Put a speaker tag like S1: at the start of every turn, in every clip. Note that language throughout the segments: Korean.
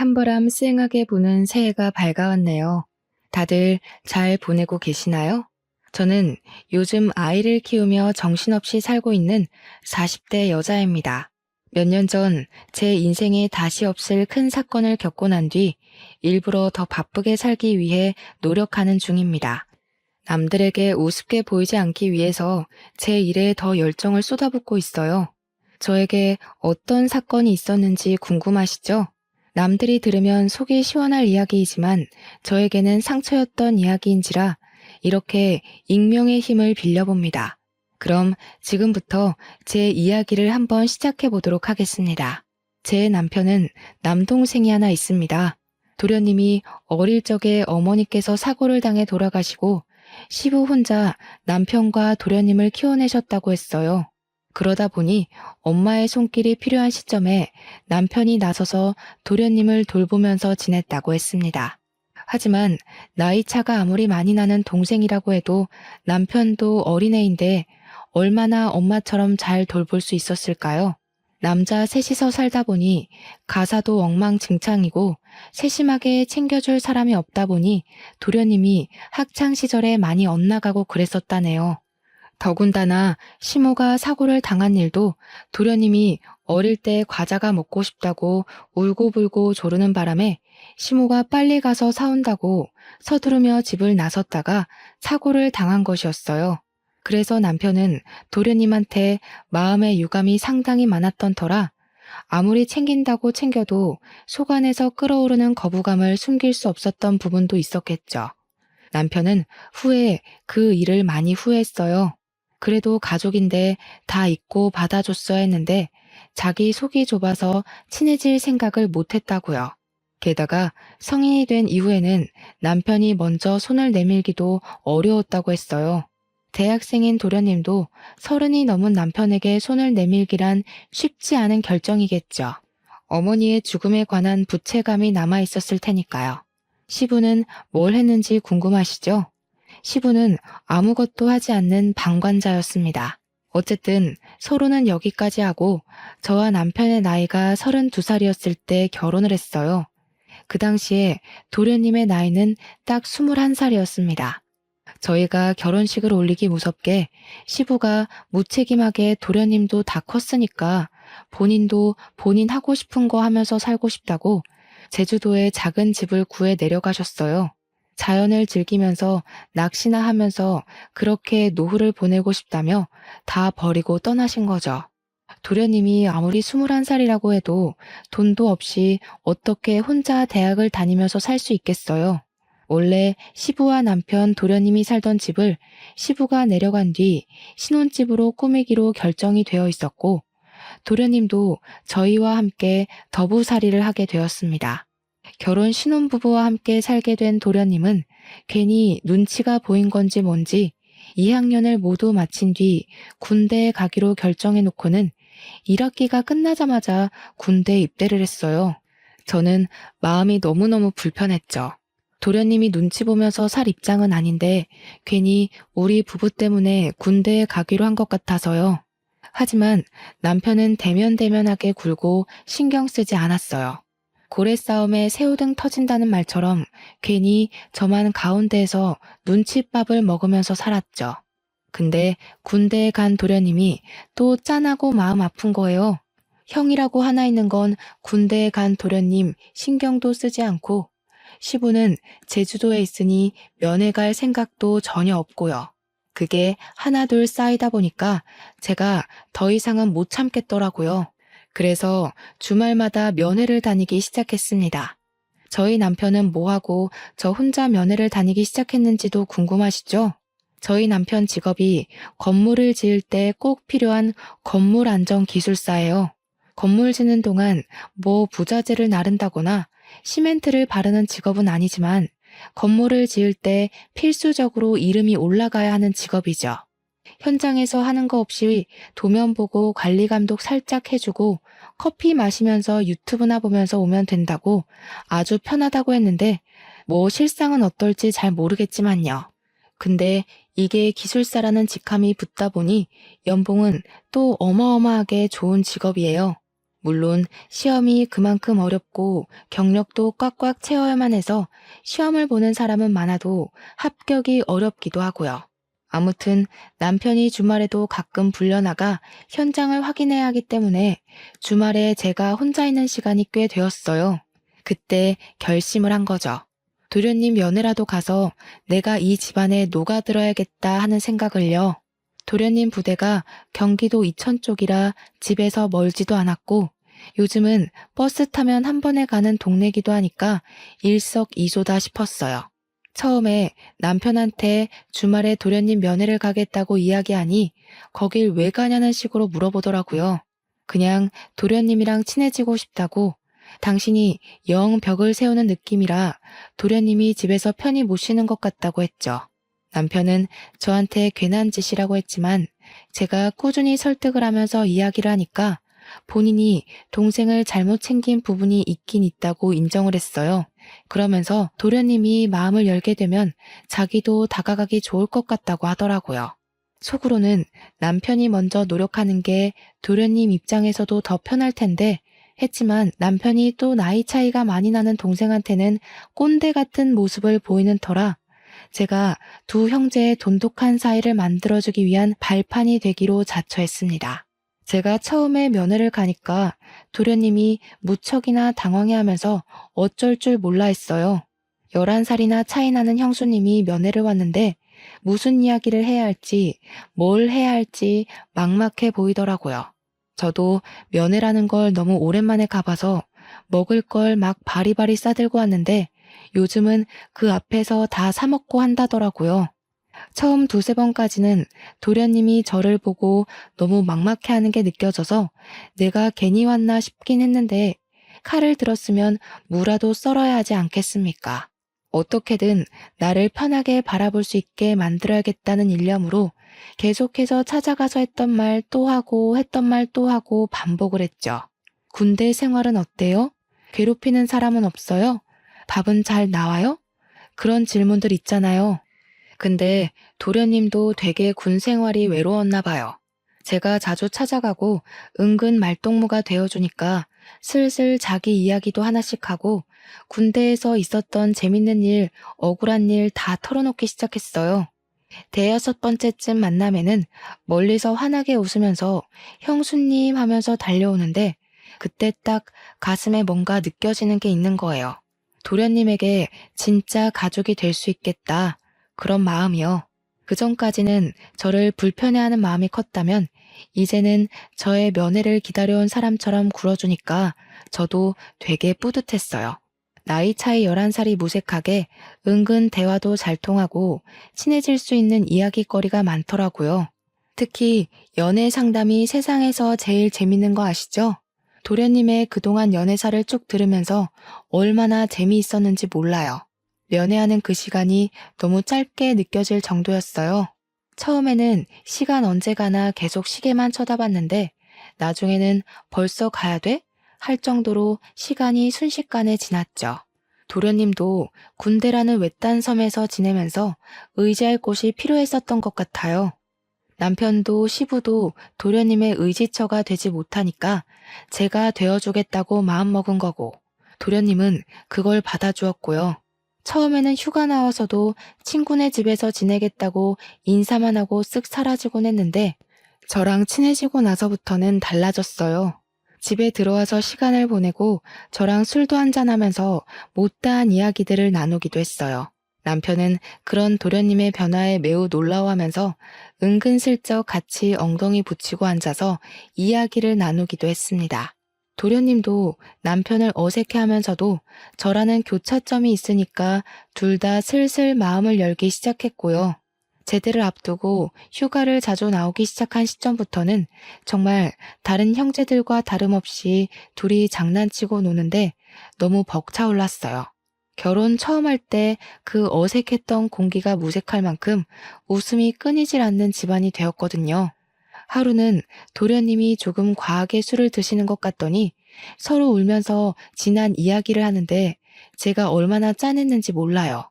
S1: 찬바람 쌩하게 부는 새해가 밝아왔네요. 다들 잘 보내고 계시나요? 저는 요즘 아이를 키우며 정신없이 살고 있는 40대 여자입니다. 몇 년 전 제 인생에 다시 없을 큰 사건을 겪고 난 뒤 일부러 더 바쁘게 살기 위해 노력하는 중입니다. 남들에게 우습게 보이지 않기 위해서 제 일에 더 열정을 쏟아붓고 있어요. 저에게 어떤 사건이 있었는지 궁금하시죠? 남들이 들으면 속이 시원할 이야기이지만 저에게는 상처였던 이야기인지라 이렇게 익명의 힘을 빌려봅니다. 그럼 지금부터 제 이야기를 한번 시작해 보도록 하겠습니다. 제 남편은 남동생이 하나 있습니다. 도련님이 어릴 적에 어머니께서 사고를 당해 돌아가시고 시부 혼자 남편과 도련님을 키워내셨다고 했어요. 그러다 보니 엄마의 손길이 필요한 시점에 남편이 나서서 도련님을 돌보면서 지냈다고 했습니다. 하지만 나이 차가 아무리 많이 나는 동생이라고 해도 남편도 어린애인데 얼마나 엄마처럼 잘 돌볼 수 있었을까요? 남자 셋이서 살다 보니 가사도 엉망진창이고 세심하게 챙겨줄 사람이 없다 보니 도련님이 학창 시절에 많이 엇나가고 그랬었다네요. 더군다나 시모가 사고를 당한 일도 도련님이 어릴 때 과자가 먹고 싶다고 울고불고 조르는 바람에 시모가 빨리 가서 사온다고 서두르며 집을 나섰다가 사고를 당한 것이었어요. 그래서 남편은 도련님한테 마음의 유감이 상당히 많았던 터라 아무리 챙긴다고 챙겨도 속 안에서 끓어오르는 거부감을 숨길 수 없었던 부분도 있었겠죠. 남편은 후에 그 일을 많이 후회했어요. 그래도 가족인데 다 잊고 받아줬어야 했는데 자기 속이 좁아서 친해질 생각을 못했다고요. 게다가 성인이 된 이후에는 남편이 먼저 손을 내밀기도 어려웠다고 했어요. 대학생인 도련님도 30이 넘은 남편에게 손을 내밀기란 쉽지 않은 결정이겠죠. 어머니의 죽음에 관한 부채감이 남아있었을 테니까요. 시부는 뭘 했는지 궁금하시죠? 시부는 아무것도 하지 않는 방관자였습니다. 어쨌든 서로는 여기까지 하고 저와 남편의 나이가 32살이었을 때 결혼을 했어요. 그 당시에 도련님의 나이는 딱 21살이었습니다. 저희가 결혼식을 올리기 무섭게 시부가 무책임하게 도련님도 다 컸으니까 본인도 본인 하고 싶은 거 하면서 살고 싶다고 제주도에 작은 집을 구해 내려가셨어요. 자연을 즐기면서 낚시나 하면서 그렇게 노후를 보내고 싶다며 다 버리고 떠나신 거죠. 도련님이 아무리 21살이라고 해도 돈도 없이 어떻게 혼자 대학을 다니면서 살 수 있겠어요. 원래 시부와 남편 도련님이 살던 집을 시부가 내려간 뒤 신혼집으로 꾸미기로 결정이 되어 있었고 도련님도 저희와 함께 더부살이를 하게 되었습니다. 결혼 신혼부부와 함께 살게 된 도련님은 괜히 눈치가 보인 건지 뭔지 2학년을 모두 마친 뒤 군대에 가기로 결정해 놓고는 1학기가 끝나자마자 군대에 입대를 했어요. 저는 마음이 너무너무 불편했죠. 도련님이 눈치 보면서 살 입장은 아닌데 괜히 우리 부부 때문에 군대에 가기로 한 것 같아서요. 하지만 남편은 대면대면하게 굴고 신경 쓰지 않았어요. 고래 싸움에 새우등 터진다는 말처럼 괜히 저만 가운데에서 눈칫밥을 먹으면서 살았죠. 근데 군대에 간 도련님이 또 짠하고 마음 아픈 거예요. 형이라고 하나 있는 건 군대에 간 도련님 신경도 쓰지 않고 시부는 제주도에 있으니 면회 갈 생각도 전혀 없고요. 그게 하나둘 쌓이다 보니까 제가 더 이상은 못 참겠더라고요. 그래서 주말마다 면회를 다니기 시작했습니다. 저희 남편은 뭐하고 저 혼자 면회를 다니기 시작했는지도 궁금하시죠? 저희 남편 직업이 건물을 지을 때 꼭 필요한 건물 안정 기술사예요. 건물 짓는 동안 뭐 부자재를 나른다거나 시멘트를 바르는 직업은 아니지만 건물을 지을 때 필수적으로 이름이 올라가야 하는 직업이죠. 현장에서 하는 거 없이 도면 보고 관리 감독 살짝 해주고 커피 마시면서 유튜브나 보면서 오면 된다고 아주 편하다고 했는데 뭐 실상은 어떨지 잘 모르겠지만요. 근데 이게 기술사라는 직함이 붙다 보니 연봉은 또 어마어마하게 좋은 직업이에요. 물론 시험이 그만큼 어렵고 경력도 꽉꽉 채워야만 해서 시험을 보는 사람은 많아도 합격이 어렵기도 하고요. 아무튼 남편이 주말에도 가끔 불려나가 현장을 확인해야 하기 때문에 주말에 제가 혼자 있는 시간이 꽤 되었어요. 그때 결심을 한 거죠. 도련님 면회라도 가서 내가 이 집안에 녹아들어야겠다 하는 생각을요. 도련님 부대가 경기도 이천 쪽이라 집에서 멀지도 않았고 요즘은 버스 타면 한 번에 가는 동네기도 하니까 일석이조다 싶었어요. 처음에 남편한테 주말에 도련님 면회를 가겠다고 이야기하니 거길 왜 가냐는 식으로 물어보더라고요. 그냥 도련님이랑 친해지고 싶다고 당신이 영 벽을 세우는 느낌이라 도련님이 집에서 편히 못 쉬는 것 같다고 했죠. 남편은 저한테 괜한 짓이라고 했지만 제가 꾸준히 설득을 하면서 이야기를 하니까 본인이 동생을 잘못 챙긴 부분이 있긴 있다고 인정을 했어요. 그러면서 도련님이 마음을 열게 되면 자기도 다가가기 좋을 것 같다고 하더라고요. 속으로는 남편이 먼저 노력하는 게 도련님 입장에서도 더 편할 텐데 했지만 남편이 또 나이 차이가 많이 나는 동생한테는 꼰대 같은 모습을 보이는 터라 제가 두 형제의 돈독한 사이를 만들어주기 위한 발판이 되기로 자처했습니다. 제가 처음에 면회를 가니까 도련님이 무척이나 당황해하면서 어쩔 줄 몰라 했어요. 11살이나 차이 나는 형수님이 면회를 왔는데 무슨 이야기를 해야 할지 뭘 해야 할지 막막해 보이더라고요. 저도 면회라는 걸 너무 오랜만에 가봐서 먹을 걸 막 바리바리 싸들고 왔는데 요즘은 그 앞에서 다 사먹고 한다더라고요. 처음 두세 번까지는 도련님이 저를 보고 너무 막막해하는 게 느껴져서 내가 괜히 왔나 싶긴 했는데 칼을 들었으면 무라도 썰어야 하지 않겠습니까? 어떻게든 나를 편하게 바라볼 수 있게 만들어야겠다는 일념으로 계속해서 찾아가서 했던 말 또 하고 했던 말 또 하고 반복을 했죠. 군대 생활은 어때요? 괴롭히는 사람은 없어요? 밥은 잘 나와요? 그런 질문들 있잖아요. 근데 도련님도 되게 군 생활이 외로웠나 봐요. 제가 자주 찾아가고 은근 말동무가 되어주니까 슬슬 자기 이야기도 하나씩 하고 군대에서 있었던 재밌는 일, 억울한 일 다 털어놓기 시작했어요. 대여섯 번째쯤 만남에는 멀리서 환하게 웃으면서 형수님 하면서 달려오는데 그때 딱 가슴에 뭔가 느껴지는 게 있는 거예요. 도련님에게 진짜 가족이 될 수 있겠다. 그런 마음이요. 그 전까지는 저를 불편해하는 마음이 컸다면 이제는 저의 면회를 기다려온 사람처럼 굴어주니까 저도 되게 뿌듯했어요. 나이 차이 11살이 무색하게 은근 대화도 잘 통하고 친해질 수 있는 이야기거리가 많더라고요. 특히 연애 상담이 세상에서 제일 재밌는 거 아시죠? 도련님의 그동안 연애사를 쭉 들으면서 얼마나 재미있었는지 몰라요. 연애하는 그 시간이 너무 짧게 느껴질 정도였어요. 처음에는 시간 언제 가나 계속 시계만 쳐다봤는데 나중에는 벌써 가야 돼? 할 정도로 시간이 순식간에 지났죠. 도련님도 군대라는 외딴 섬에서 지내면서 의지할 곳이 필요했었던 것 같아요. 남편도 시부도 도련님의 의지처가 되지 못하니까 제가 되어주겠다고 마음먹은 거고 도련님은 그걸 받아주었고요. 처음에는 휴가 나와서도 친구네 집에서 지내겠다고 인사만 하고 쓱 사라지곤 했는데 저랑 친해지고 나서부터는 달라졌어요. 집에 들어와서 시간을 보내고 저랑 술도 한잔하면서 못다한 이야기들을 나누기도 했어요. 남편은 그런 도련님의 변화에 매우 놀라워하면서 은근슬쩍 같이 엉덩이 붙이고 앉아서 이야기를 나누기도 했습니다. 도련님도 남편을 어색해하면서도 저라는 교차점이 있으니까 둘 다 슬슬 마음을 열기 시작했고요. 제대를 앞두고 휴가를 자주 나오기 시작한 시점부터는 정말 다른 형제들과 다름없이 둘이 장난치고 노는데 너무 벅차올랐어요. 결혼 처음 할 때 그 어색했던 공기가 무색할 만큼 웃음이 끊이질 않는 집안이 되었거든요. 하루는 도련님이 조금 과하게 술을 드시는 것 같더니 서로 울면서 지난 이야기를 하는데 제가 얼마나 짠했는지 몰라요.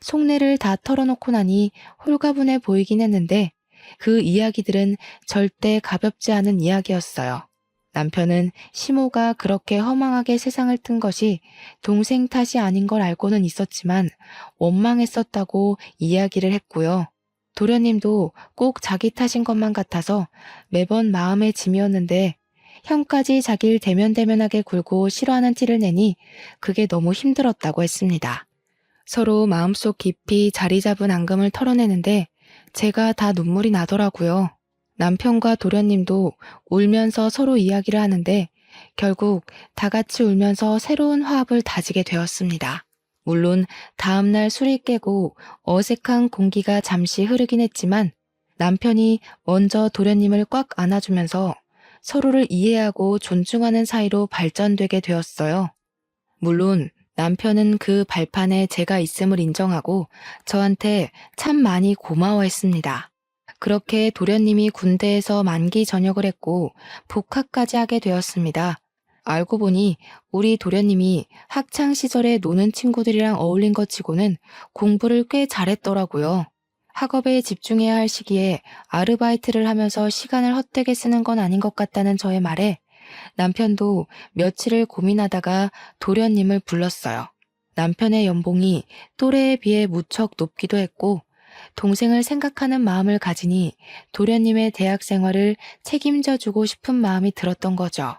S1: 속내를 다 털어놓고 나니 홀가분해 보이긴 했는데 그 이야기들은 절대 가볍지 않은 이야기였어요. 남편은 시모가 그렇게 허망하게 세상을 뜬 것이 동생 탓이 아닌 걸 알고는 있었지만 원망했었다고 이야기를 했고요. 도련님도 꼭 자기 탓인 것만 같아서 매번 마음의 짐이었는데 형까지 자기를 대면대면하게 굴고 싫어하는 티를 내니 그게 너무 힘들었다고 했습니다. 서로 마음속 깊이 자리 잡은 앙금을 털어내는데 제가 다 눈물이 나더라고요. 남편과 도련님도 울면서 서로 이야기를 하는데 결국 다 같이 울면서 새로운 화합을 다지게 되었습니다. 물론 다음날 술이 깨고 어색한 공기가 잠시 흐르긴 했지만 남편이 먼저 도련님을 꽉 안아주면서 서로를 이해하고 존중하는 사이로 발전되게 되었어요. 물론 남편은 그 발판에 제가 있음을 인정하고 저한테 참 많이 고마워했습니다. 그렇게 도련님이 군대에서 만기 전역을 했고 복학까지 하게 되었습니다. 알고 보니 우리 도련님이 학창 시절에 노는 친구들이랑 어울린 것 치고는 공부를 꽤 잘했더라고요. 학업에 집중해야 할 시기에 아르바이트를 하면서 시간을 헛되게 쓰는 건 아닌 것 같다는 저의 말에 남편도 며칠을 고민하다가 도련님을 불렀어요. 남편의 연봉이 또래에 비해 무척 높기도 했고 동생을 생각하는 마음을 가지니 도련님의 대학 생활을 책임져 주고 싶은 마음이 들었던 거죠.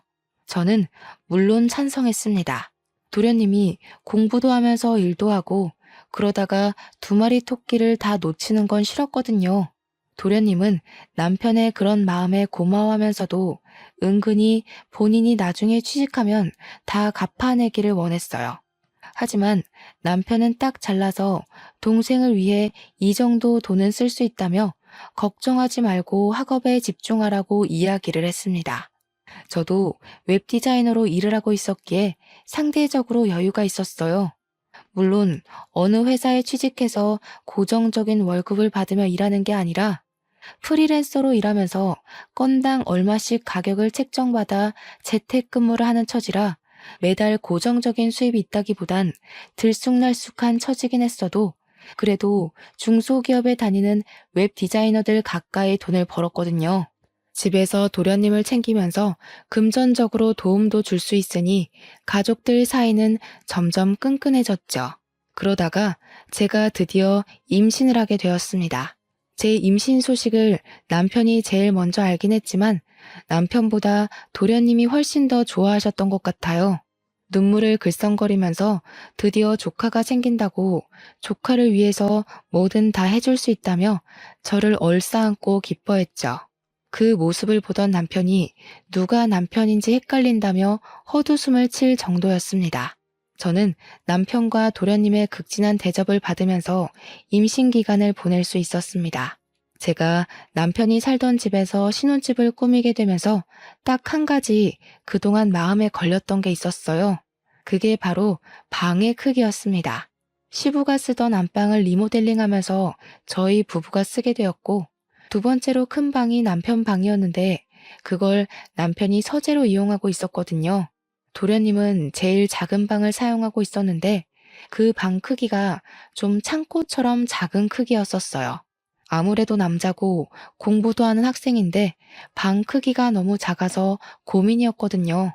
S1: 저는 물론 찬성했습니다. 도련님이 공부도 하면서 일도 하고 그러다가 두 마리 토끼를 다 놓치는 건 싫었거든요. 도련님은 남편의 그런 마음에 고마워하면서도 은근히 본인이 나중에 취직하면 다 갚아내기를 원했어요. 하지만 남편은 딱 잘라서 동생을 위해 이 정도 돈은 쓸 수 있다며 걱정하지 말고 학업에 집중하라고 이야기를 했습니다. 저도 웹디자이너로 일을 하고 있었기에 상대적으로 여유가 있었어요. 물론 어느 회사에 취직해서 고정적인 월급을 받으며 일하는 게 아니라 프리랜서로 일하면서 건당 얼마씩 가격을 책정받아 재택근무를 하는 처지라 매달 고정적인 수입이 있다기보단 들쑥날쑥한 처지긴 했어도 그래도 중소기업에 다니는 웹 디자이너들 가까이 돈을 벌었거든요. 집에서 도련님을 챙기면서 금전적으로 도움도 줄 수 있으니 가족들 사이는 점점 끈끈해졌죠. 그러다가 제가 드디어 임신을 하게 되었습니다. 제 임신 소식을 남편이 제일 먼저 알긴 했지만 남편보다 도련님이 훨씬 더 좋아하셨던 것 같아요. 눈물을 글썽거리면서 드디어 조카가 생긴다고 조카를 위해서 뭐든 다 해줄 수 있다며 저를 얼싸안고 기뻐했죠. 그 모습을 보던 남편이 누가 남편인지 헷갈린다며 헛웃음을 칠 정도였습니다. 저는 남편과 도련님의 극진한 대접을 받으면서 임신 기간을 보낼 수 있었습니다. 제가 남편이 살던 집에서 신혼집을 꾸미게 되면서 딱 한 가지 그동안 마음에 걸렸던 게 있었어요. 그게 바로 방의 크기였습니다. 시부가 쓰던 안방을 리모델링하면서 저희 부부가 쓰게 되었고 두 번째로 큰 방이 남편 방이었는데 그걸 남편이 서재로 이용하고 있었거든요. 도련님은 제일 작은 방을 사용하고 있었는데 그 방 크기가 좀 창고처럼 작은 크기였었어요. 아무래도 남자고 공부도 하는 학생인데 방 크기가 너무 작아서 고민이었거든요.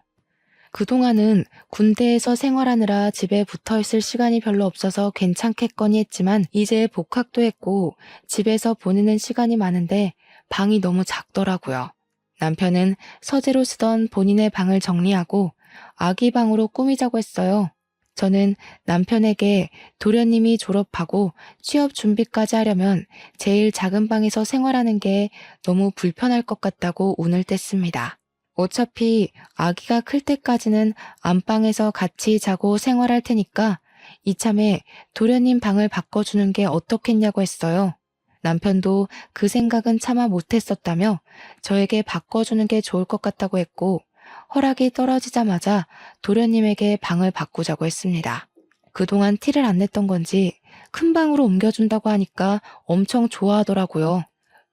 S1: 그동안은 군대에서 생활하느라 집에 붙어 있을 시간이 별로 없어서 괜찮겠거니 했지만 이제 복학도 했고 집에서 보내는 시간이 많은데 방이 너무 작더라고요. 남편은 서재로 쓰던 본인의 방을 정리하고 아기 방으로 꾸미자고 했어요. 저는 남편에게 도련님이 졸업하고 취업 준비까지 하려면 제일 작은 방에서 생활하는 게 너무 불편할 것 같다고 운을 뗐습니다. 어차피 아기가 클 때까지는 안방에서 같이 자고 생활할 테니까 이참에 도련님 방을 바꿔주는 게 어떻겠냐고 했어요. 남편도 그 생각은 차마 못했었다며 저에게 바꿔주는 게 좋을 것 같다고 했고 허락이 떨어지자마자 도련님에게 방을 바꾸자고 했습니다. 그동안 티를 안 냈던 건지 큰 방으로 옮겨준다고 하니까 엄청 좋아하더라고요.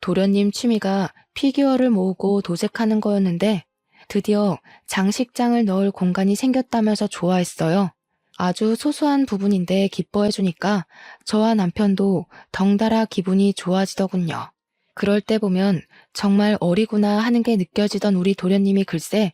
S1: 도련님 취미가 피규어를 모으고 도색하는 거였는데 드디어 장식장을 넣을 공간이 생겼다면서 좋아했어요. 아주 소소한 부분인데 기뻐해주니까 저와 남편도 덩달아 기분이 좋아지더군요. 그럴 때 보면 정말 어리구나 하는 게 느껴지던 우리 도련님이 글쎄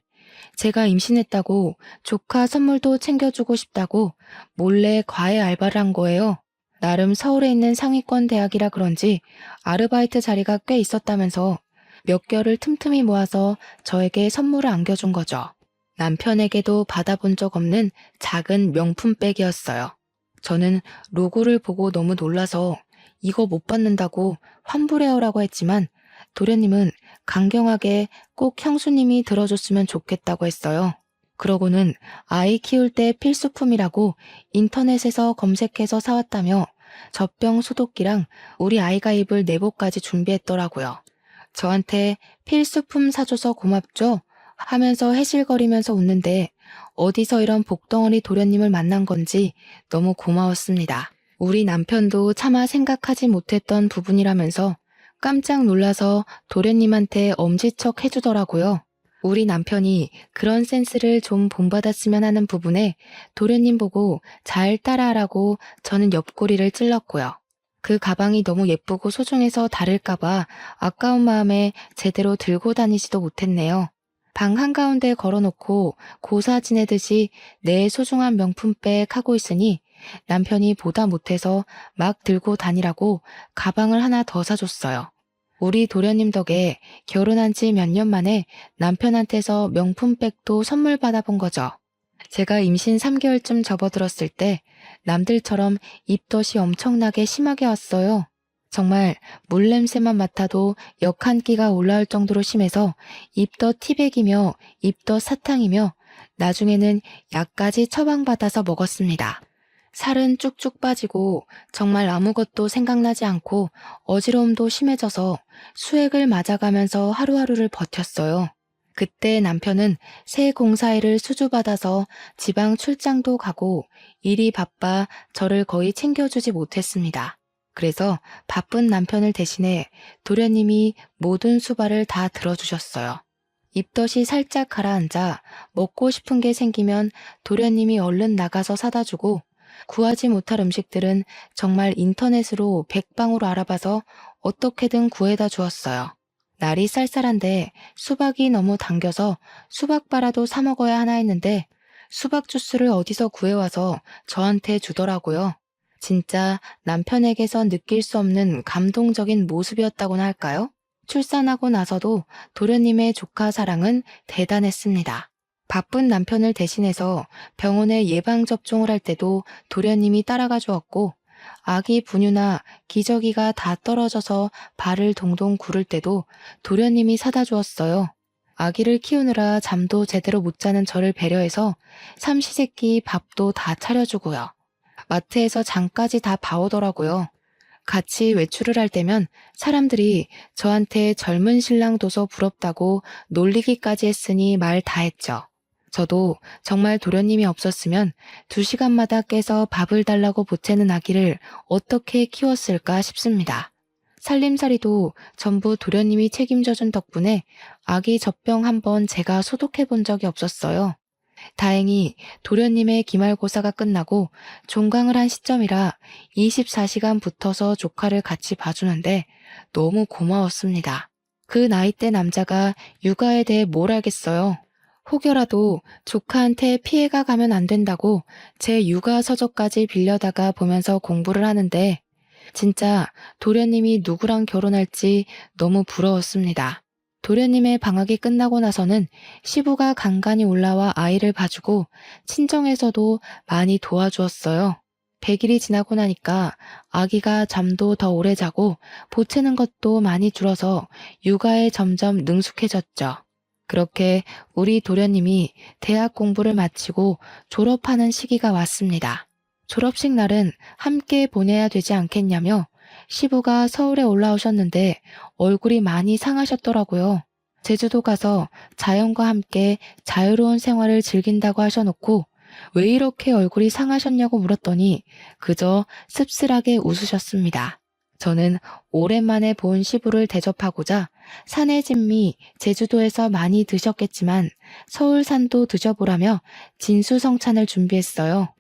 S1: 제가 임신했다고 조카 선물도 챙겨주고 싶다고 몰래 과외 알바를 한 거예요. 나름 서울에 있는 상위권 대학이라 그런지 아르바이트 자리가 꽤 있었다면서 몇 개월을 틈틈이 모아서 저에게 선물을 안겨준 거죠. 남편에게도 받아본 적 없는 작은 명품백이었어요. 저는 로고를 보고 너무 놀라서 이거 못 받는다고 환불해오라고 했지만 도련님은 강경하게 꼭 형수님이 들어줬으면 좋겠다고 했어요. 그러고는 아이 키울 때 필수품이라고 인터넷에서 검색해서 사왔다며 젖병 소독기랑 우리 아이가 입을 내복까지 준비했더라고요. 저한테 필수품 사줘서 고맙죠? 하면서 해실거리면서 웃는데 어디서 이런 복덩어리 도련님을 만난 건지 너무 고마웠습니다. 우리 남편도 차마 생각하지 못했던 부분이라면서 깜짝 놀라서 도련님한테 엄지척 해주더라고요. 우리 남편이 그런 센스를 좀 본받았으면 하는 부분에 도련님 보고 잘 따라하라고 저는 옆구리를 찔렀고요. 그 가방이 너무 예쁘고 소중해서 다를까봐 아까운 마음에 제대로 들고 다니지도 못했네요. 방 한가운데 걸어놓고 고사 지내듯이 내 소중한 명품백 하고 있으니 남편이 보다 못해서 막 들고 다니라고 가방을 하나 더 사줬어요. 우리 도련님 덕에 결혼한 지 몇 년 만에 남편한테서 명품백도 선물 받아본 거죠. 제가 임신 3개월쯤 접어들었을 때 남들처럼 입덧이 엄청나게 심하게 왔어요. 정말 물냄새만 맡아도 역 한 끼가 올라올 정도로 심해서 입덧 티백이며 입덧 사탕이며 나중에는 약까지 처방받아서 먹었습니다. 살은 쭉쭉 빠지고 정말 아무것도 생각나지 않고 어지러움도 심해져서 수액을 맞아가면서 하루하루를 버텼어요. 그때 남편은 새 공사일을 수주받아서 지방 출장도 가고 일이 바빠 저를 거의 챙겨주지 못했습니다. 그래서 바쁜 남편을 대신해 도련님이 모든 수발을 다 들어주셨어요. 입덧이 살짝 가라앉아 먹고 싶은 게 생기면 도련님이 얼른 나가서 사다 주고 구하지 못할 음식들은 정말 인터넷으로 백방으로 알아봐서 어떻게든 구해다 주었어요. 날이 쌀쌀한데 수박이 너무 당겨서 수박바라도 사 먹어야 하나 했는데 수박 주스를 어디서 구해와서 저한테 주더라고요. 진짜 남편에게서 느낄 수 없는 감동적인 모습이었다고나 할까요? 출산하고 나서도 도련님의 조카 사랑은 대단했습니다. 바쁜 남편을 대신해서 병원에 예방접종을 할 때도 도련님이 따라가 주었고 아기 분유나 기저귀가 다 떨어져서 발을 동동 구를 때도 도련님이 사다 주었어요. 아기를 키우느라 잠도 제대로 못 자는 저를 배려해서 삼시세끼 밥도 다 차려주고요. 마트에서 장까지 다 봐오더라고요. 같이 외출을 할 때면 사람들이 저한테 젊은 신랑 둬서 부럽다고 놀리기까지 했으니 말 다 했죠. 저도 정말 도련님이 없었으면 2시간마다 깨서 밥을 달라고 보채는 아기를 어떻게 키웠을까 싶습니다. 살림살이도 전부 도련님이 책임져준 덕분에 아기 젖병 한번 제가 소독해 본 적이 없었어요. 다행히 도련님의 기말고사가 끝나고 종강을 한 시점이라 24시간 붙어서 조카를 같이 봐주는데 너무 고마웠습니다. 그 나이대 남자가 육아에 대해 뭘 알겠어요. 혹여라도 조카한테 피해가 가면 안 된다고 제 육아 서적까지 빌려다가 보면서 공부를 하는데 진짜 도련님이 누구랑 결혼할지 너무 부러웠습니다. 도련님의 방학이 끝나고 나서는 시부가 간간히 올라와 아이를 봐주고 친정에서도 많이 도와주었어요. 100일이 지나고 나니까 아기가 잠도 더 오래 자고 보채는 것도 많이 줄어서 육아에 점점 능숙해졌죠. 그렇게 우리 도련님이 대학 공부를 마치고 졸업하는 시기가 왔습니다. 졸업식 날은 함께 보내야 되지 않겠냐며 시부가 서울에 올라오셨는데 얼굴이 많이 상하셨더라고요. 제주도 가서 자연과 함께 자유로운 생활을 즐긴다고 하셔놓고 왜 이렇게 얼굴이 상하셨냐고 물었더니 그저 씁쓸하게 웃으셨습니다. 저는 오랜만에 본 시부를 대접하고자 산의 진미 제주도에서 많이 드셨겠지만 서울산도 드셔보라며 진수성찬을 준비했어요.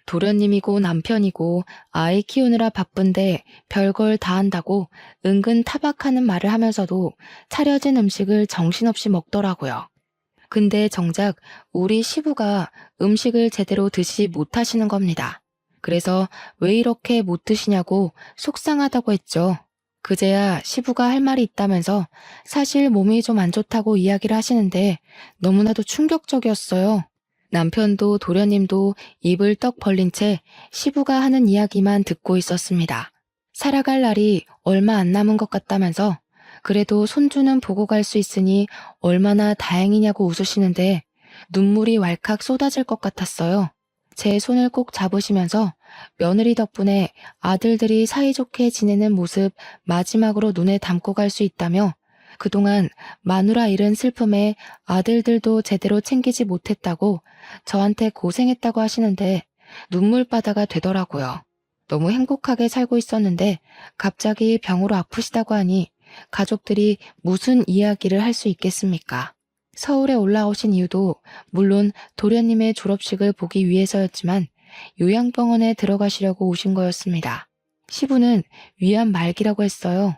S1: 도련님이고 남편이고 아이 키우느라 바쁜데 별걸 다 한다고 은근 타박하는 말을 하면서도 차려진 음식을 정신없이 먹더라고요. 근데 정작 우리 시부가 음식을 제대로 드시지 못하시는 겁니다. 그래서 왜 이렇게 못 드시냐고 속상하다고 했죠. 그제야 시부가 할 말이 있다면서 사실 몸이 좀 안 좋다고 이야기를 하시는데 너무나도 충격적이었어요. 남편도 도련님도 입을 떡 벌린 채 시부가 하는 이야기만 듣고 있었습니다. 살아갈 날이 얼마 안 남은 것 같다면서 그래도 손주는 보고 갈 수 있으니 얼마나 다행이냐고 웃으시는데 눈물이 왈칵 쏟아질 것 같았어요. 제 손을 꼭 잡으시면서 며느리 덕분에 아들들이 사이좋게 지내는 모습 마지막으로 눈에 담고 갈 수 있다며 그동안 마누라 잃은 슬픔에 아들들도 제대로 챙기지 못했다고 저한테 고생했다고 하시는데 눈물바다가 되더라고요. 너무 행복하게 살고 있었는데 갑자기 병으로 아프시다고 하니 가족들이 무슨 이야기를 할 수 있겠습니까? 서울에 올라오신 이유도 물론 도련님의 졸업식을 보기 위해서였지만 요양병원에 들어가시려고 오신 거였습니다. 시부는 위암 말기라고 했어요.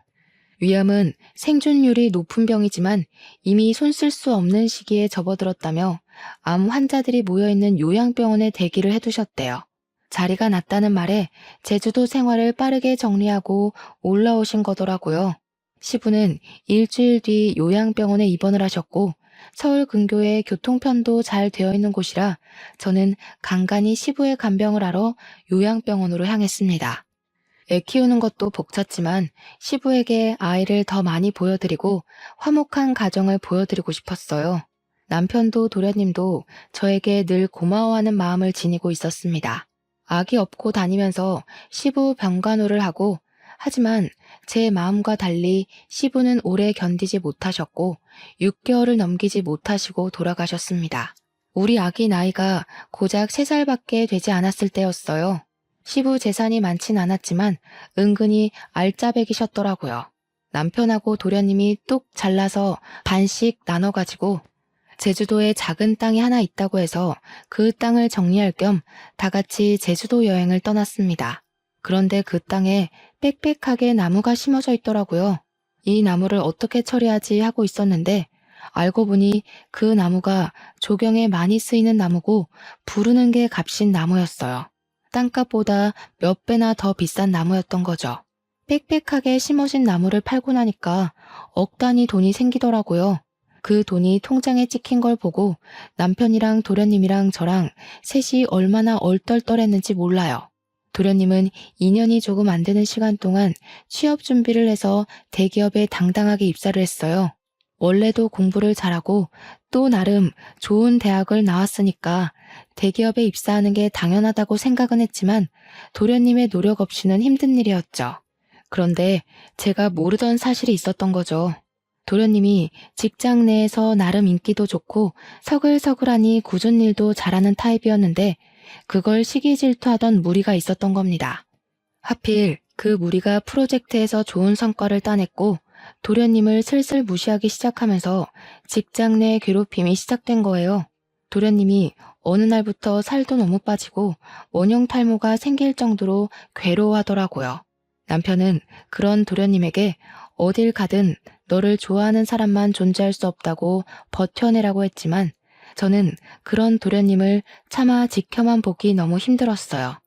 S1: 위암은 생존율이 높은 병이지만 이미 손 쓸 수 없는 시기에 접어들었다며 암 환자들이 모여있는 요양병원에 대기를 해두셨대요. 자리가 났다는 말에 제주도 생활을 빠르게 정리하고 올라오신 거더라고요. 시부는 일주일 뒤 요양병원에 입원을 하셨고 서울 근교에 교통편도 잘 되어 있는 곳이라 저는 간간히 시부의 간병을 하러 요양병원으로 향했습니다. 애 키우는 것도 벅찼지만 시부에게 아이를 더 많이 보여드리고 화목한 가정을 보여드리고 싶었어요. 남편도 도련님도 저에게 늘 고마워하는 마음을 지니고 있었습니다. 아기 업고 다니면서 시부 병간호를 하고 하지만 제 마음과 달리 시부는 오래 견디지 못하셨고 6개월을 넘기지 못하시고 돌아가셨습니다. 우리 아기 나이가 고작 3살밖에 되지 않았을 때였어요. 시부 재산이 많진 않았지만 은근히 알짜배기셨더라고요. 남편하고 도련님이 뚝 잘라서 반씩 나눠가지고 제주도에 작은 땅이 하나 있다고 해서 그 땅을 정리할 겸 다 같이 제주도 여행을 떠났습니다. 그런데 그 땅에 빽빽하게 나무가 심어져 있더라고요. 이 나무를 어떻게 처리하지 하고 있었는데 알고 보니 그 나무가 조경에 많이 쓰이는 나무고 부르는 게 값인 나무였어요. 땅값보다 몇 배나 더 비싼 나무였던 거죠. 빽빽하게 심어진 나무를 팔고 나니까 억 단위 돈이 생기더라고요. 그 돈이 통장에 찍힌 걸 보고 남편이랑 도련님이랑 저랑 셋이 얼마나 얼떨떨했는지 몰라요. 도련님은 2년이 조금 안 되는 시간 동안 취업 준비를 해서 대기업에 당당하게 입사를 했어요. 원래도 공부를 잘하고 또 나름 좋은 대학을 나왔으니까 대기업에 입사하는 게 당연하다고 생각은 했지만 도련님의 노력 없이는 힘든 일이었죠. 그런데 제가 모르던 사실이 있었던 거죠. 도련님이 직장 내에서 나름 인기도 좋고 서글서글하니 굳은 일도 잘하는 타입이었는데 그걸 시기 질투하던 무리가 있었던 겁니다. 하필 그 무리가 프로젝트에서 좋은 성과를 따냈고 도련님을 슬슬 무시하기 시작하면서 직장 내 괴롭힘이 시작된 거예요. 도련님이 어느 날부터 살도 너무 빠지고 원형 탈모가 생길 정도로 괴로워하더라고요. 남편은 그런 도련님에게 어딜 가든 너를 좋아하는 사람만 존재할 수 없다고 버텨내라고 했지만 저는 그런 도련님을 차마 지켜만 보기 너무 힘들었어요.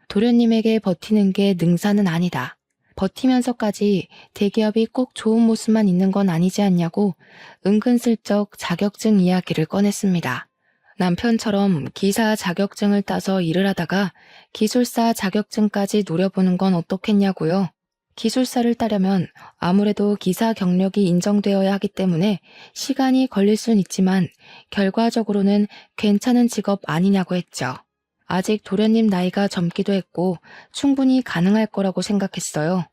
S1: 도련님에게 버티는 게 능사는 아니다. 버티면서까지 대기업이 꼭 좋은 모습만 있는 건 아니지 않냐고 은근슬쩍 자격증 이야기를 꺼냈습니다. 남편처럼 기사 자격증을 따서 일을 하다가 기술사 자격증까지 노려보는 건 어떻겠냐고요. 기술사를 따려면 아무래도 기사 경력이 인정되어야 하기 때문에 시간이 걸릴 순 있지만 결과적으로는 괜찮은 직업 아니냐고 했죠. 아직 도련님 나이가 젊기도 했고 충분히 가능할 거라고 생각했어요.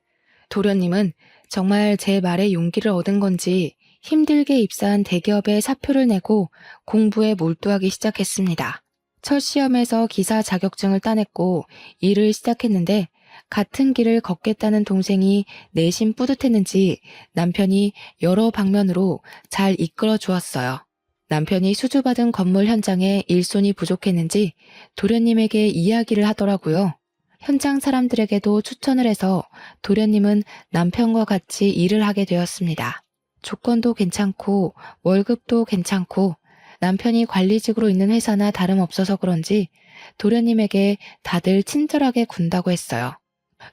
S1: 도련님은 정말 제 말에 용기를 얻은 건지 힘들게 입사한 대기업에 사표를 내고 공부에 몰두하기 시작했습니다. 첫 시험에서 기사 자격증을 따냈고 일을 시작했는데 같은 길을 걷겠다는 동생이 내심 뿌듯했는지 남편이 여러 방면으로 잘 이끌어 주었어요. 남편이 수주받은 건물 현장에 일손이 부족했는지 도련님에게 이야기를 하더라고요. 현장 사람들에게도 추천을 해서 도련님은 남편과 같이 일을 하게 되었습니다. 조건도 괜찮고 월급도 괜찮고 남편이 관리직으로 있는 회사나 다름없어서 그런지 도련님에게 다들 친절하게 군다고 했어요.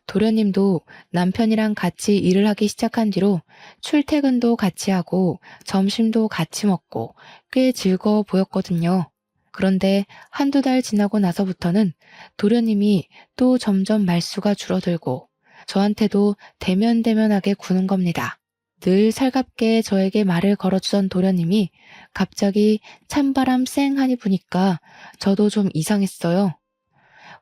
S1: 도련님도 남편이랑 같이 일을 하기 시작한 뒤로 출퇴근도 같이 하고 점심도 같이 먹고 꽤 즐거워 보였거든요. 그런데 한두 달 지나고 나서부터는 도련님이 또 점점 말수가 줄어들고 저한테도 대면대면하게 구는 겁니다. 늘 살갑게 저에게 말을 걸어주던 도련님이 갑자기 찬바람 쌩하니 부니까 저도 좀 이상했어요.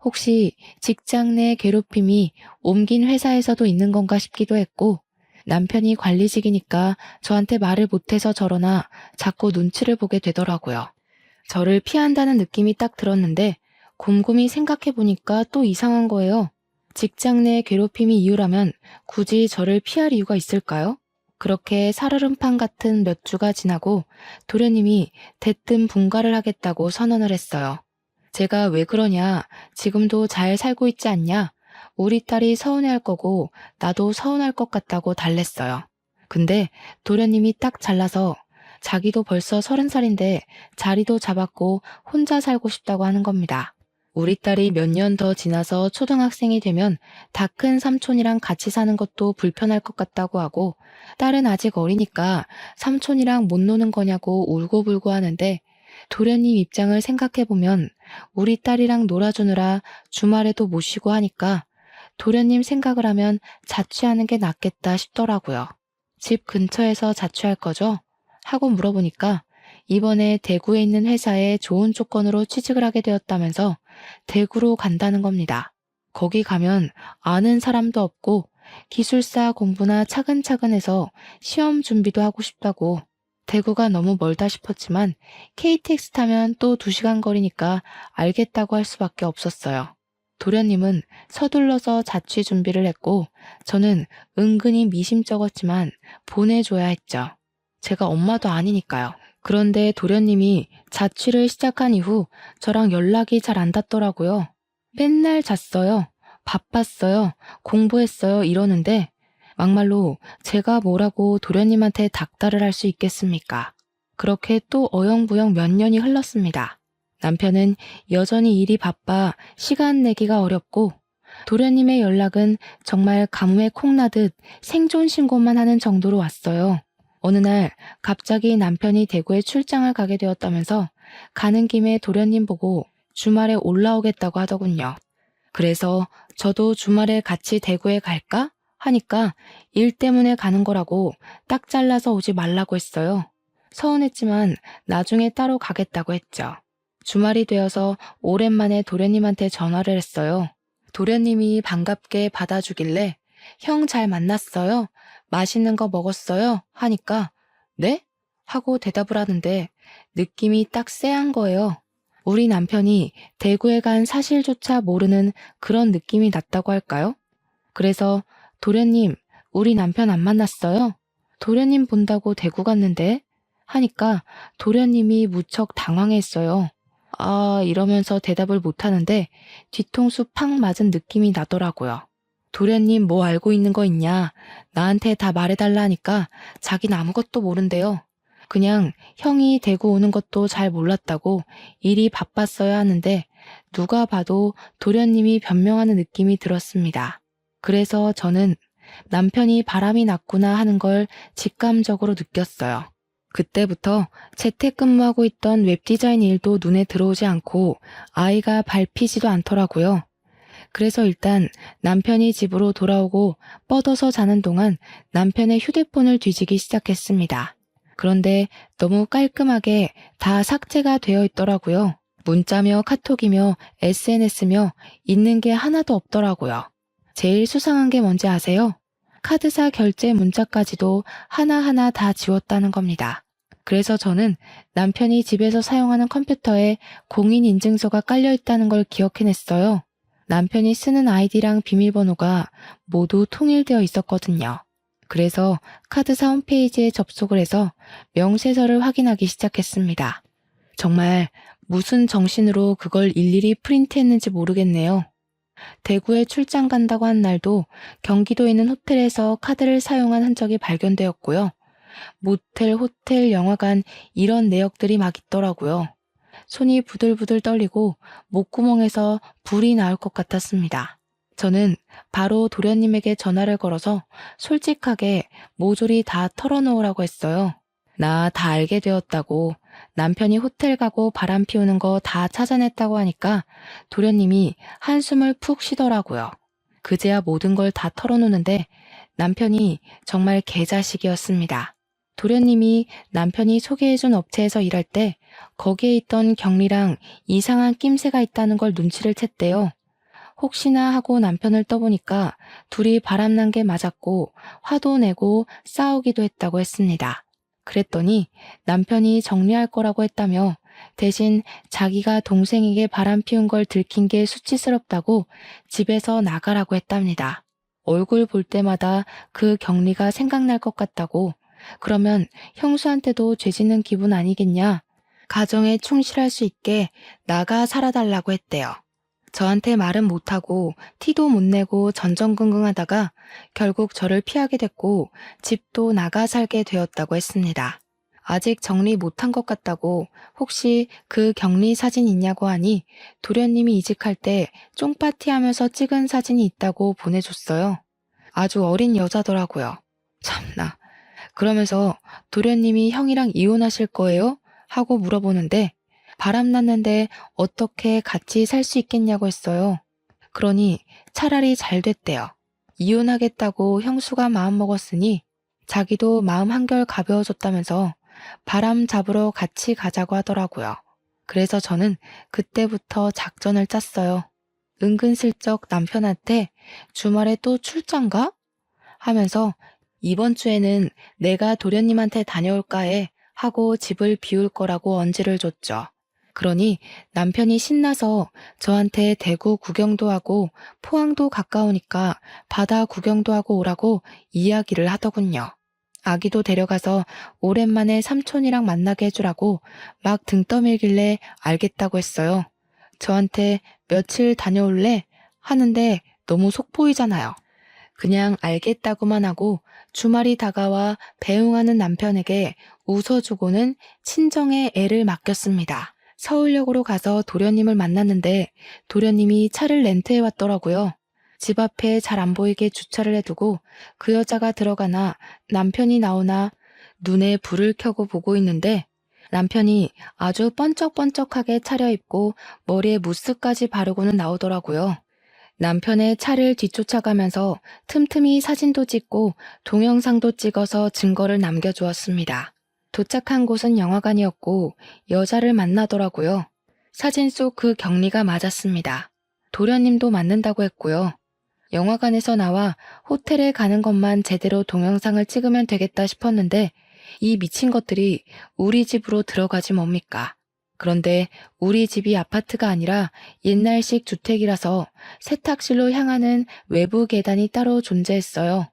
S1: 혹시 직장 내 괴롭힘이 옮긴 회사에서도 있는 건가 싶기도 했고, 남편이 관리직이니까 저한테 말을 못해서 저러나 자꾸 눈치를 보게 되더라고요. 저를 피한다는 느낌이 딱 들었는데 곰곰이 생각해보니까 또 이상한 거예요. 직장 내 괴롭힘이 이유라면 굳이 저를 피할 이유가 있을까요? 그렇게 살얼음판 같은 몇 주가 지나고 도련님이 대뜸 분가를 하겠다고 선언을 했어요. 제가 왜 그러냐, 지금도 잘 살고 있지 않냐, 우리 딸이 서운해할 거고 나도 서운할 것 같다고 달랬어요. 근데 도련님이 딱 잘라서 자기도 벌써 30살인데 자리도 잡았고 혼자 살고 싶다고 하는 겁니다. 우리 딸이 몇 년 더 지나서 초등학생이 되면 다 큰 삼촌이랑 같이 사는 것도 불편할 것 같다고 하고, 딸은 아직 어리니까 삼촌이랑 못 노는 거냐고 울고불고 하는데, 도련님 입장을 생각해보면 우리 딸이랑 놀아주느라 주말에도 못 쉬고 하니까 도련님 생각을 하면 자취하는 게 낫겠다 싶더라고요. 집 근처에서 자취할 거죠? 하고 물어보니까 이번에 대구에 있는 회사에 좋은 조건으로 취직을 하게 되었다면서 대구로 간다는 겁니다. 거기 가면 아는 사람도 없고 기술사 공부나 차근차근 해서 시험 준비도 하고 싶다고. 대구가 너무 멀다 싶었지만 KTX 타면 또 2시간 거리니까 알겠다고 할 수밖에 없었어요. 도련님은 서둘러서 자취 준비를 했고 저는 은근히 미심쩍었지만 보내줘야 했죠. 제가 엄마도 아니니까요. 그런데 도련님이 자취를 시작한 이후 저랑 연락이 잘 안 닿더라고요. 맨날 잤어요. 바빴어요. 공부했어요. 이러는데 막말로 제가 뭐라고 도련님한테 닥달을 할 수 있겠습니까? 그렇게 또 어영부영 몇 년이 흘렀습니다. 남편은 여전히 일이 바빠 시간 내기가 어렵고 도련님의 연락은 정말 가뭄에 콩나듯 생존 신고만 하는 정도로 왔어요. 어느 날 갑자기 남편이 대구에 출장을 가게 되었다면서 가는 김에 도련님 보고 주말에 올라오겠다고 하더군요. 그래서 저도 주말에 같이 대구에 갈까? 하니까 일 때문에 가는 거라고 딱 잘라서 오지 말라고 했어요. 서운했지만 나중에 따로 가겠다고 했죠. 주말이 되어서 오랜만에 도련님한테 전화를 했어요. 도련님이 반갑게 받아주길래 형 잘 만났어요? 맛있는 거 먹었어요? 하니까 네? 하고 대답을 하는데 느낌이 딱 쎄한 거예요. 우리 남편이 대구에 간 사실조차 모르는 그런 느낌이 났다고 할까요? 그래서 도련님, 우리 남편 안 만났어요? 도련님 본다고 대구 갔는데? 하니까 도련님이 무척 당황했어요. 아, 이러면서 대답을 못하는데 뒤통수 팍 맞은 느낌이 나더라고요. 도련님 뭐 알고 있는 거 있냐? 나한테 다 말해달라 하니까 자기는 아무것도 모른대요. 그냥 형이 대구 오는 것도 잘 몰랐다고 일이 바빴어야 하는데 누가 봐도 도련님이 변명하는 느낌이 들었습니다. 그래서 저는 남편이 바람이 났구나 하는 걸 직감적으로 느꼈어요. 그때부터 재택근무하고 있던 웹디자인 일도 눈에 들어오지 않고 아이가 밟히지도 않더라고요. 그래서 일단 남편이 집으로 돌아오고 뻗어서 자는 동안 남편의 휴대폰을 뒤지기 시작했습니다. 그런데 너무 깔끔하게 다 삭제가 되어 있더라고요. 문자며 카톡이며 SNS며 있는 게 하나도 없더라고요. 제일 수상한 게 뭔지 아세요? 카드사 결제 문자까지도 하나하나 다 지웠다는 겁니다. 그래서 저는 남편이 집에서 사용하는 컴퓨터에 공인인증서가 깔려 있다는 걸 기억해냈어요. 남편이 쓰는 아이디랑 비밀번호가 모두 통일되어 있었거든요. 그래서 카드사 홈페이지에 접속을 해서 명세서를 확인하기 시작했습니다. 정말 무슨 정신으로 그걸 일일이 프린트했는지 모르겠네요. 대구에 출장 간다고 한 날도 경기도에 있는 호텔에서 카드를 사용한 흔적이 발견되었고요. 모텔, 호텔, 영화관 이런 내역들이 막 있더라고요. 손이 부들부들 떨리고 목구멍에서 불이 나올 것 같았습니다. 저는 바로 도련님에게 전화를 걸어서 솔직하게 모조리 다 털어놓으라고 했어요. 나 다 알게 되었다고, 남편이 호텔 가고 바람 피우는 거 다 찾아냈다고 하니까 도련님이 한숨을 푹 쉬더라고요. 그제야 모든 걸 다 털어놓는데 남편이 정말 개자식이었습니다. 도련님이 남편이 소개해준 업체에서 일할 때 거기에 있던 경리랑 이상한 낌새가 있다는 걸 눈치를 챘대요. 혹시나 하고 남편을 떠보니까 둘이 바람난 게 맞았고 화도 내고 싸우기도 했다고 했습니다. 그랬더니 남편이 정리할 거라고 했다며 대신 자기가 동생에게 바람 피운 걸 들킨 게 수치스럽다고 집에서 나가라고 했답니다. 얼굴 볼 때마다 그 경리가 생각날 것 같다고, 그러면 형수한테도 죄짓는 기분 아니겠냐? 가정에 충실할 수 있게 나가 살아달라고 했대요. 저한테 말은 못하고 티도 못 내고 전전긍긍하다가 결국 저를 피하게 됐고 집도 나가 살게 되었다고 했습니다. 아직 정리 못한 것 같다고 혹시 그 격리 사진 있냐고 하니 도련님이 이직할 때 쫑파티하면서 찍은 사진이 있다고 보내줬어요. 아주 어린 여자더라고요. 참나. 그러면서 도련님이 형이랑 이혼하실 거예요? 하고 물어보는데 바람났는데 어떻게 같이 살 수 있겠냐고 했어요. 그러니 차라리 잘 됐대요. 이혼하겠다고 형수가 마음먹었으니 자기도 마음 한결 가벼워졌다면서 바람 잡으러 같이 가자고 하더라고요. 그래서 저는 그때부터 작전을 짰어요. 은근슬쩍 남편한테 주말에 또 출장 가? 하면서 이번 주에는 내가 도련님한테 다녀올까 해 하고 집을 비울 거라고 언지를 줬죠. 그러니 남편이 신나서 저한테 대구 구경도 하고 포항도 가까우니까 바다 구경도 하고 오라고 이야기를 하더군요. 아기도 데려가서 오랜만에 삼촌이랑 만나게 해주라고 막 등 떠밀길래 알겠다고 했어요. 저한테 며칠 다녀올래? 하는데 너무 속 보이잖아요. 그냥 알겠다고만 하고 주말이 다가와 배웅하는 남편에게 웃어주고는 친정에 애를 맡겼습니다. 서울역으로 가서 도련님을 만났는데 도련님이 차를 렌트해 왔더라고요. 집 앞에 잘 안 보이게 주차를 해두고 그 여자가 들어가나 남편이 나오나 눈에 불을 켜고 보고 있는데 남편이 아주 번쩍번쩍하게 차려입고 머리에 무스까지 바르고는 나오더라고요. 남편의 차를 뒤쫓아가면서 틈틈이 사진도 찍고 동영상도 찍어서 증거를 남겨주었습니다. 도착한 곳은 영화관이었고 여자를 만나더라고요. 사진 속 그 경리가 맞았습니다. 도련님도 맞는다고 했고요. 영화관에서 나와 호텔에 가는 것만 제대로 동영상을 찍으면 되겠다 싶었는데 이 미친 것들이 우리 집으로 들어가지 뭡니까? 그런데 우리 집이 아파트가 아니라 옛날식 주택이라서 세탁실로 향하는 외부 계단이 따로 존재했어요.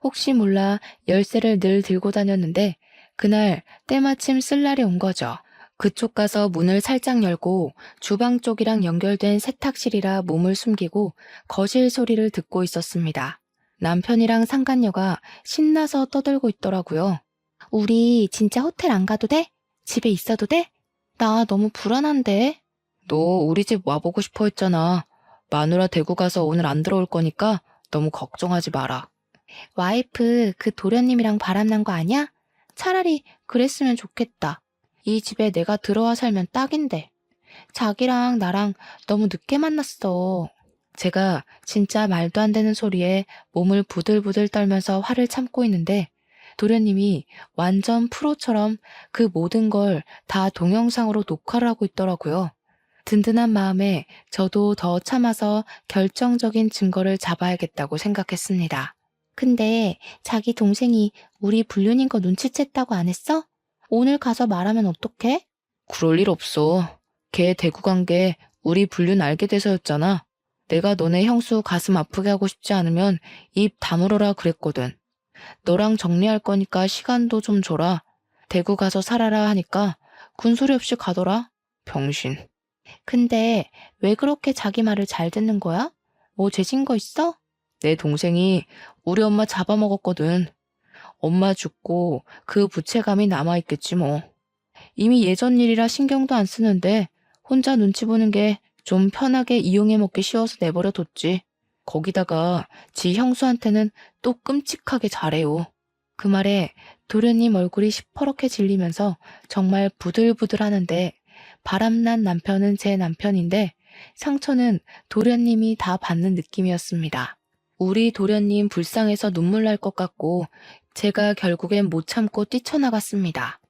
S1: 혹시 몰라 열쇠를 늘 들고 다녔는데 그날 때마침 쓸 날이 온 거죠. 그쪽 가서 문을 살짝 열고 주방 쪽이랑 연결된 세탁실이라 몸을 숨기고 거실 소리를 듣고 있었습니다. 남편이랑 상간녀가 신나서 떠들고 있더라고요. 우리 진짜 호텔 안 가도 돼? 집에 있어도 돼? 나 너무 불안한데. 너 우리 집 와보고 싶어 했잖아. 마누라 대구 가서 오늘 안 들어올 거니까 너무 걱정하지 마라. 와이프 그 도련님이랑 바람난 거 아니야? 차라리 그랬으면 좋겠다. 이 집에 내가 들어와 살면 딱인데. 자기랑 나랑 너무 늦게 만났어. 제가 진짜 말도 안 되는 소리에 몸을 부들부들 떨면서 화를 참고 있는데 도련님이 완전 프로처럼 그 모든 걸 다 동영상으로 녹화를 하고 있더라고요. 든든한 마음에 저도 더 참아서 결정적인 증거를 잡아야겠다고 생각했습니다. 근데 자기 동생이 우리 불륜인 거 눈치챘다고 안 했어? 오늘 가서 말하면 어떡해? 그럴 일 없어. 걔 대구 간 게 우리 불륜 알게 돼서였잖아. 내가 너네 형수 가슴 아프게 하고 싶지 않으면 입 다물어라 그랬거든. 너랑 정리할 거니까 시간도 좀 줘라. 대구 가서 살아라 하니까 군소리 없이 가더라. 병신. 근데 왜 그렇게 자기 말을 잘 듣는 거야? 뭐 죄진 거 있어? 내 동생이 우리 엄마 잡아먹었거든. 엄마 죽고 그 부채감이 남아있겠지 뭐. 이미 예전 일이라 신경도 안 쓰는데 혼자 눈치 보는 게 좀 편하게 이용해 먹기 쉬워서 내버려 뒀지. 거기다가 지 형수한테는 또 끔찍하게 잘해요. 그 말에 도련님 얼굴이 시퍼렇게 질리면서 정말 부들부들하는데 바람난 남편은 제 남편인데 상처는 도련님이 다 받는 느낌이었습니다. 우리 도련님 불쌍해서 눈물 날 것 같고 제가 결국엔 못 참고 뛰쳐나갔습니다.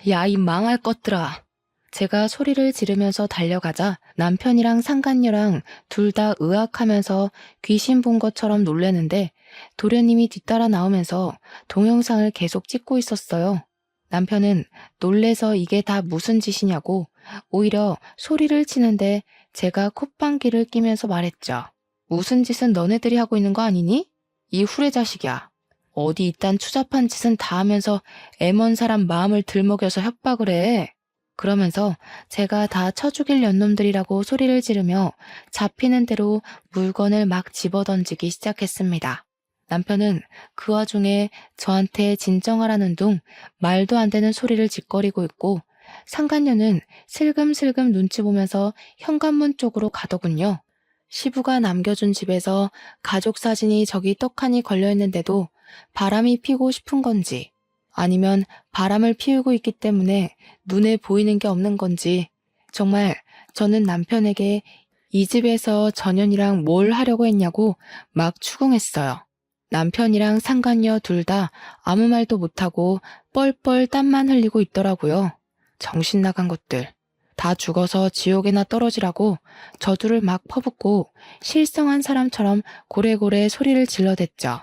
S1: 야, 이 망할 것들아. 제가 소리를 지르면서 달려가자 남편이랑 상간녀랑 둘 다 으악하면서 귀신 본 것처럼 놀래는데 도련님이 뒤따라 나오면서 동영상을 계속 찍고 있었어요. 남편은 놀래서 이게 다 무슨 짓이냐고 오히려 소리를 치는데 제가 콧방귀를 끼면서 말했죠. 무슨 짓은 너네들이 하고 있는 거 아니니? 이 후레자식이야. 어디 이딴 추잡한 짓은 다 하면서 애먼 사람 마음을 들먹여서 협박을 해. 그러면서 제가 다 쳐죽일 년놈들이라고 소리를 지르며 잡히는 대로 물건을 막 집어던지기 시작했습니다. 남편은 그 와중에 저한테 진정하라는 둥 말도 안 되는 소리를 짓거리고 있고 상간녀는 슬금슬금 눈치 보면서 현관문 쪽으로 가더군요. 시부가 남겨준 집에서 가족 사진이 저기 떡하니 걸려있는데도 바람이 피고 싶은 건지 아니면 바람을 피우고 있기 때문에 눈에 보이는 게 없는 건지 정말 저는 남편에게 이 집에서 전현이랑 뭘 하려고 했냐고 막 추궁했어요. 남편이랑 상간녀 둘 다 아무 말도 못하고 뻘뻘 땀만 흘리고 있더라고요. 정신 나간 것들. 다 죽어서 지옥에나 떨어지라고 저주를 막 퍼붓고 실성한 사람처럼 고래고래 소리를 질러댔죠.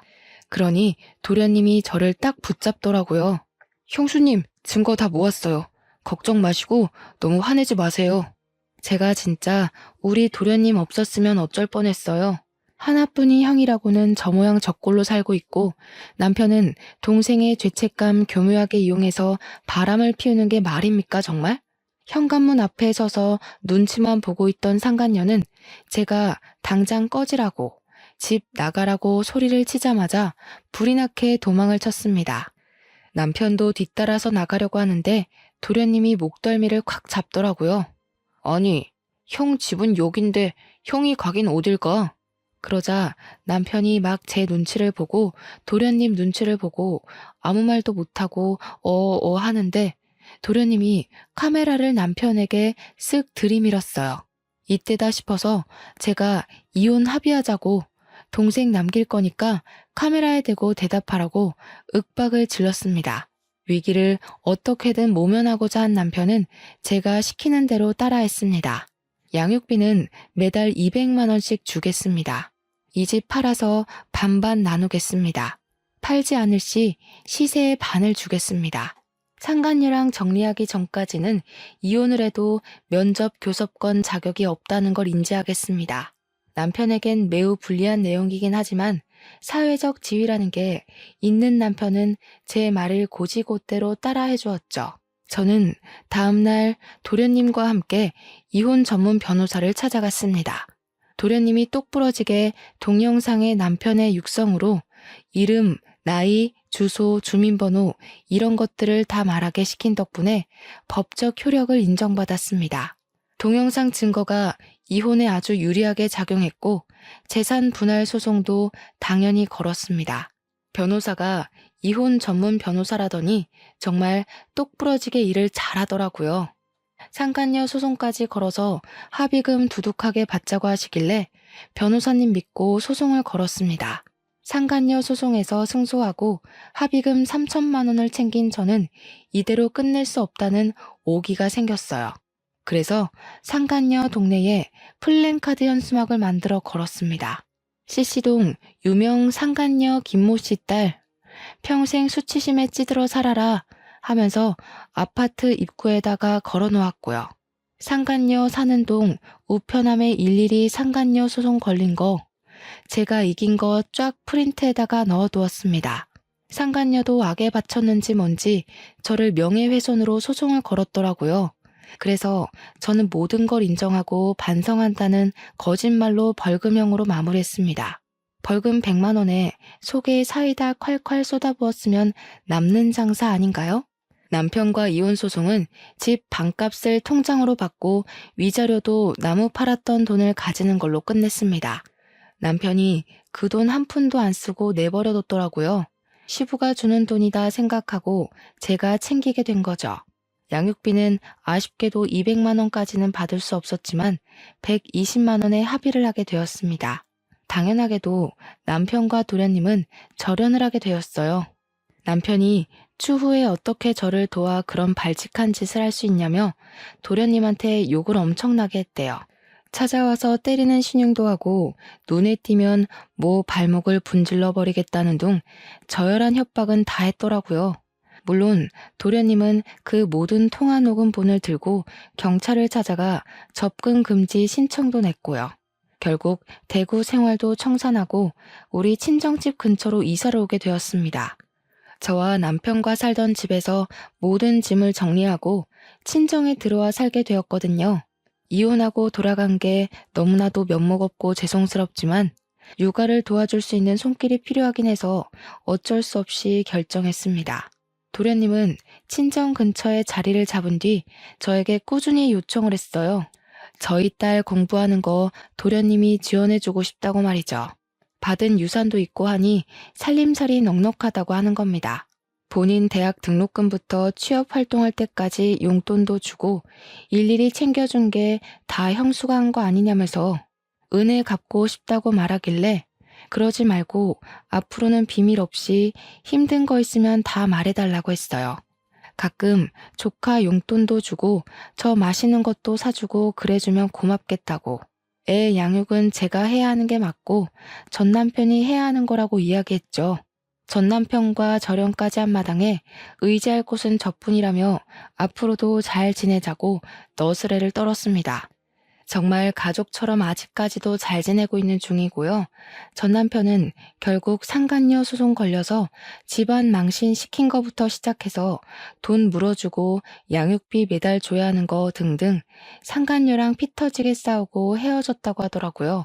S1: 그러니 도련님이 저를 딱 붙잡더라고요. 형수님, 증거 다 모았어요. 걱정 마시고 너무 화내지 마세요. 제가 진짜 우리 도련님 없었으면 어쩔 뻔했어요. 하나뿐인 형이라고는 저 모양 저 꼴로 살고 있고 남편은 동생의 죄책감 교묘하게 이용해서 바람을 피우는 게 말입니까 정말? 현관문 앞에 서서 눈치만 보고 있던 상간녀는 제가 당장 꺼지라고 집 나가라고 소리를 치자마자 불이 나게 도망을 쳤습니다. 남편도 뒤따라서 나가려고 하는데 도련님이 목덜미를 콱 잡더라고요. 아니, 형 집은 여긴데 형이 가긴 어딜 가? 그러자 남편이 막 제 눈치를 보고 도련님 눈치를 보고 아무 말도 못하고 하는데 도련님이 카메라를 남편에게 쓱 들이밀었어요. 이때다 싶어서 제가 이혼 합의하자고 동생 남길 거니까 카메라에 대고 대답하라고 윽박을 질렀습니다. 위기를 어떻게든 모면하고자 한 남편은 제가 시키는 대로 따라했습니다. 양육비는 매달 200만 원씩 주겠습니다. 이 집 팔아서 반반 나누겠습니다. 팔지 않을 시 시세의 반을 주겠습니다. 상간녀랑 정리하기 전까지는 이혼을 해도 면접 교섭권 자격이 없다는 걸 인지하겠습니다. 남편에겐 매우 불리한 내용이긴 하지만 사회적 지위라는 게 있는 남편은 제 말을 고지고대로 따라해 주었죠. 저는 다음날 도련님과 함께 이혼 전문 변호사를 찾아갔습니다. 도련님이 똑부러지게 동영상의 남편의 육성으로 이름, 나이, 주소, 주민번호 이런 것들을 다 말하게 시킨 덕분에 법적 효력을 인정받았습니다. 동영상 증거가 이혼에 아주 유리하게 작용했고 재산 분할 소송도 당연히 걸었습니다. 변호사가 이혼 전문 변호사라더니 정말 똑부러지게 일을 잘하더라고요. 상간녀 소송까지 걸어서 합의금 두둑하게 받자고 하시길래 변호사님 믿고 소송을 걸었습니다. 상간녀 소송에서 승소하고 합의금 3천만 원을 챙긴 저는 이대로 끝낼 수 없다는 오기가 생겼어요. 그래서 상간녀 동네에 플랜카드 현수막을 만들어 걸었습니다. CC동 유명 상간녀 김모씨 딸 평생 수치심에 찌들어 살아라 하면서 아파트 입구에다가 걸어놓았고요. 상간녀 사는 동 우편함에 일일이 상간녀 소송 걸린 거 제가 이긴 거 쫙 프린트에다가 넣어두었습니다. 상간녀도 악에 바쳤는지 뭔지 저를 명예훼손으로 소송을 걸었더라고요. 그래서 저는 모든 걸 인정하고 반성한다는 거짓말로 벌금형으로 마무리했습니다. 벌금 100만 원에 속에 사이다 콸콸 쏟아부었으면 남는 장사 아닌가요? 남편과 이혼 소송은 집 반값을 통장으로 받고 위자료도 나무 팔았던 돈을 가지는 걸로 끝냈습니다. 남편이 그 돈 한 푼도 안 쓰고 내버려뒀더라고요. 시부가 주는 돈이다 생각하고 제가 챙기게 된 거죠. 양육비는 아쉽게도 200만 원까지는 받을 수 없었지만 120만 원에 합의를 하게 되었습니다. 당연하게도 남편과 도련님은 절연을 하게 되었어요. 남편이 추후에 어떻게 저를 도와 그런 발칙한 짓을 할 수 있냐며 도련님한테 욕을 엄청나게 했대요. 찾아와서 때리는 신용도 하고 눈에 띄면 뭐 발목을 분질러 버리겠다는 둥 저열한 협박은 다 했더라고요. 물론 도련님은 그 모든 통화 녹음본을 들고 경찰을 찾아가 접근 금지 신청도 냈고요. 결국 대구 생활도 청산하고 우리 친정집 근처로 이사를 오게 되었습니다. 저와 남편과 살던 집에서 모든 짐을 정리하고 친정에 들어와 살게 되었거든요. 이혼하고 돌아간 게 너무나도 면목 없고 죄송스럽지만 육아를 도와줄 수 있는 손길이 필요하긴 해서 어쩔 수 없이 결정했습니다. 도련님은 친정 근처에 자리를 잡은 뒤 저에게 꾸준히 요청을 했어요. 저희 딸 공부하는 거 도련님이 지원해주고 싶다고 말이죠. 받은 유산도 있고 하니 살림살이 넉넉하다고 하는 겁니다. 본인 대학 등록금부터 취업 활동할 때까지 용돈도 주고 일일이 챙겨준 게 다 형수가 한 거 아니냐면서 은혜 갚고 싶다고 말하길래 그러지 말고 앞으로는 비밀 없이 힘든 거 있으면 다 말해달라고 했어요. 가끔 조카 용돈도 주고 저 맛있는 것도 사주고 그래주면 고맙겠다고. 애 양육은 제가 해야 하는 게 맞고 전 남편이 해야 하는 거라고 이야기했죠. 전 남편과 절연까지 한 마당에 의지할 곳은 저뿐이라며 앞으로도 잘 지내자고 너스레를 떨었습니다. 정말 가족처럼 아직까지도 잘 지내고 있는 중이고요. 전 남편은 결국 상간녀 소송 걸려서 집안 망신 시킨 거부터 시작해서 돈 물어주고 양육비 매달 줘야 하는 거 등등 상간녀랑 피 터지게 싸우고 헤어졌다고 하더라고요.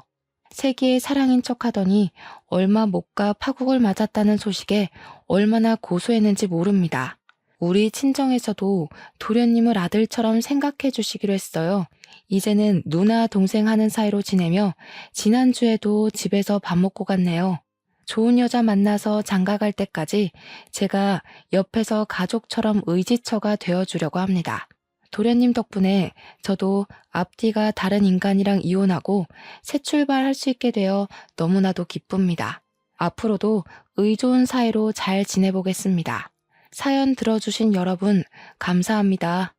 S1: 세기의 사랑인 척하더니 얼마 못 가 파국을 맞았다는 소식에 얼마나 고소했는지 모릅니다. 우리 친정에서도 도련님을 아들처럼 생각해 주시기로 했어요. 이제는 누나 동생 하는 사이로 지내며 지난주에도 집에서 밥 먹고 갔네요. 좋은 여자 만나서 장가갈 때까지 제가 옆에서 가족처럼 의지처가 되어주려고 합니다. 도련님 덕분에 저도 앞뒤가 다른 인간이랑 이혼하고 새 출발할 수 있게 되어 너무나도 기쁩니다. 앞으로도 의좋은 사이로 잘 지내보겠습니다. 사연 들어주신 여러분 감사합니다.